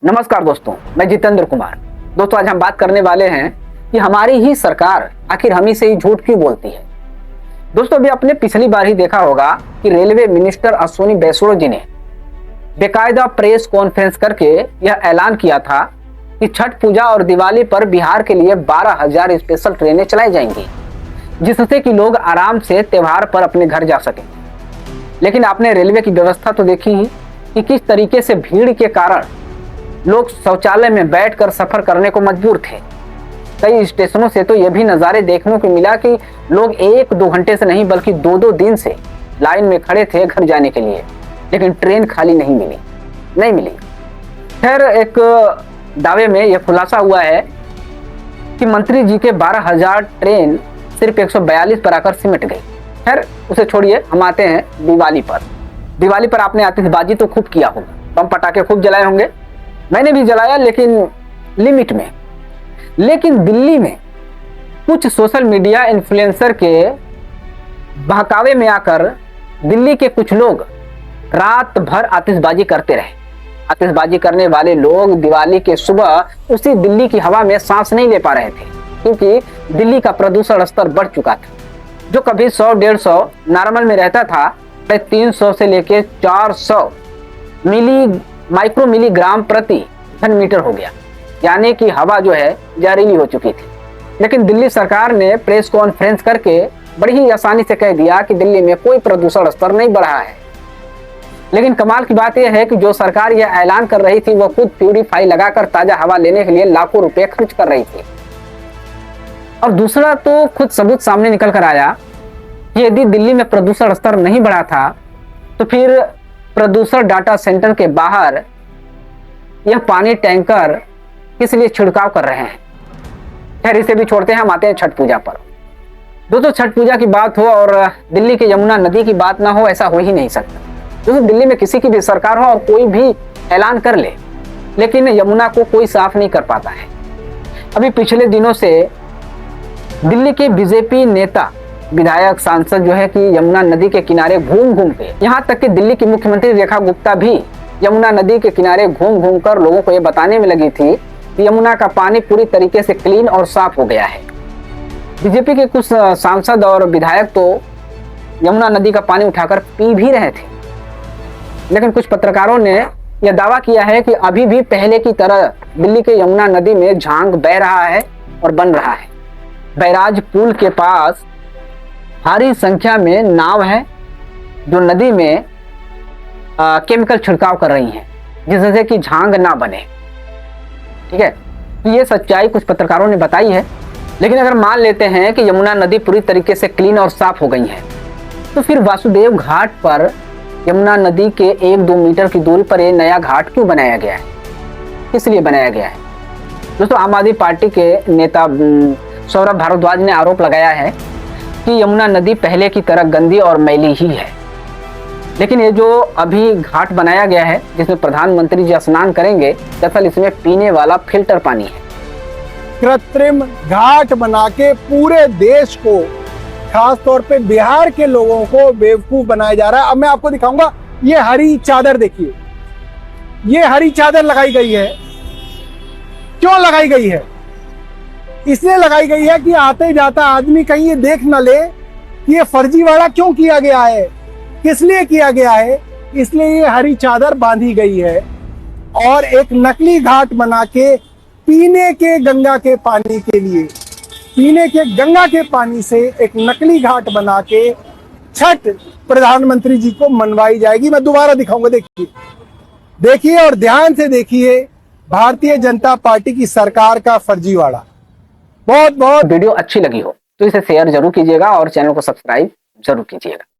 नमस्कार दोस्तों, मैं जितेंद्र कुमार। दोस्तों, आज हम बात करने वाले हैं कि हमारी ही सरकार आखिर हम ही से ही झूठ क्यों बोलती है। दोस्तों, अभी आपने पिछली बार ही देखा होगा कि रेलवे मिनिस्टर अश्विनी वैष्णव जी ने बेकायदा प्रेस कॉन्फ्रेंस करके यह ऐलान किया था कि छठ पूजा और दिवाली पर बिहार के लिए 12,000 स्पेशल ट्रेनें चलाई जाएंगी, जिससे कि लोग आराम से त्योहार पर अपने घर जा सकें। लेकिन आपने रेलवे की व्यवस्था तो देखी ही कि किस तरीके से भीड़ के कारण लोग शौचालय में बैठकर सफर करने को मजबूर थे। कई स्टेशनों से तो यह भी नज़ारे देखने को मिला कि लोग 1-2 घंटे से नहीं बल्कि 2-2 दिन से लाइन में खड़े थे घर जाने के लिए, लेकिन ट्रेन खाली नहीं मिली। खैर, एक दावे में यह खुलासा हुआ है कि मंत्री जी के 12,000 ट्रेन सिर्फ 142 पर आकर सिमट गई। खैर, उसे छोड़िए, हम आते हैं दिवाली पर। दिवाली पर आपने आतिशबाजी तो खूब किया होगा, बम पटाखे खूब जलाए होंगे। मैंने भी जलाया, लेकिन लिमिट में। लेकिन दिल्ली में कुछ सोशल मीडिया इन्फ्लुएंसर के बहकावे में आकर दिल्ली के कुछ लोग रात भर आतिशबाजी करते रहे। आतिशबाजी करने वाले लोग दिवाली के सुबह उसी दिल्ली की हवा में सांस नहीं ले पा रहे थे, क्योंकि दिल्ली का प्रदूषण स्तर बढ़ चुका था। जो कभी 100-150 नॉर्मल में रहता था, वह 300 से लेकर 400 माइक्रो मिलीग्राम प्रति घन मीटर हो गया, यानी कि हवा जो है जहरीली हो चुकी थी। लेकिन दिल्ली सरकार ने प्रेस कॉन्फ्रेंस करके बड़ी ही आसानी से कह दिया कि दिल्ली में कोई प्रदूषण स्तर नहीं बढ़ा है। लेकिन कमाल की बात यह है कि जो सरकार यह ऐलान कर रही थी, वह खुद प्यूरीफाई लगाकर ताजा हवा लेने के लिए लाखों रुपए खर्च कर रही थी। और दूसरा तो खुद सबूत सामने निकल कर आया कि यदि दिल्ली में प्रदूषण स्तर नहीं बढ़ा था, तो फिर प्रदूषण डाटा सेंटर के बाहर यह पानी टैंकर किस लिए छिड़काव कर रहे हैं। खैर, इसे भी छोड़ते हैं, हम आते हैं छठ पूजा पर। दोस्तों, छठ पूजा की बात हो और दिल्ली के यमुना नदी की बात ना हो, ऐसा हो ही नहीं सकता। दोस्तों, दिल्ली में किसी की भी सरकार हो और कोई भी ऐलान कर ले, लेकिन यमुना को कोई साफ नहीं कर पाता है। अभी पिछले दिनों से दिल्ली के बीजेपी नेता, विधायक, सांसद जो है कि यमुना नदी के किनारे घूम घूम के, यहाँ तक कि दिल्ली की मुख्यमंत्री रेखा गुप्ता भी यमुना नदी के किनारे घूम घूम कर लोगों को ये बताने में लगी थी कि यमुना का पानी पूरी तरीके से क्लीन और साफ हो गया है। बीजेपी के कुछ सांसद और विधायक तो यमुना नदी का पानी उठाकर पी भी रहे थे। लेकिन कुछ पत्रकारों ने यह दावा किया है कि अभी भी पहले की तरह दिल्ली के यमुना नदी में झांग बह रहा है और बन रहा है। बैराज पुल के पास भारी संख्या में नाव है जो नदी में केमिकल छिड़काव कर रही हैं, जिससे कि झांग ना बने। ठीक है, ये सच्चाई कुछ पत्रकारों ने बताई है। लेकिन अगर मान लेते हैं कि यमुना नदी पूरी तरीके से क्लीन और साफ हो गई है, तो फिर वासुदेव घाट पर यमुना नदी के 1-2 मीटर की दूरी पर यह नया घाट क्यों बनाया गया है, किस लिए बनाया गया है। दोस्तों, आम आदमी पार्टी के नेता सौरभ भारद्वाज ने आरोप लगाया है कि यमुना नदी पहले की तरह गंदी और मैली ही है। लेकिन ये जो अभी घाट बनाया गया है, जिसमें प्रधानमंत्री जी स्नान करेंगे, दरअसल इसमें पीने वाला फिल्टर पानी है। कृत्रिम घाट बना के पूरे देश को, खास तौर पे बिहार के लोगों को बेवकूफ बनाया जा रहा है। अब मैं आपको दिखाऊंगा, ये हरी चादर देखिए, ये हरी चादर लगाई गई है। क्यों लगाई गई है? इसलिए लगाई गई है कि आते जाता आदमी कहीं ये देख न ले कि ये फर्जीवाड़ा क्यों किया गया है, किस लिए किया गया है। इसलिए ये हरी चादर बांधी गई है और एक नकली घाट बना के पीने के गंगा के पानी के लिए, पीने के गंगा के पानी से एक नकली घाट बना के छठ प्रधानमंत्री जी को मनवाई जाएगी। मैं दोबारा दिखाऊंगा, देखिए और ध्यान से देखिए भारतीय जनता पार्टी की सरकार का फर्जीवाड़ा। बहुत वीडियो अच्छी लगी हो तो इसे शेयर जरूर कीजिएगा और चैनल को सब्सक्राइब जरूर कीजिएगा।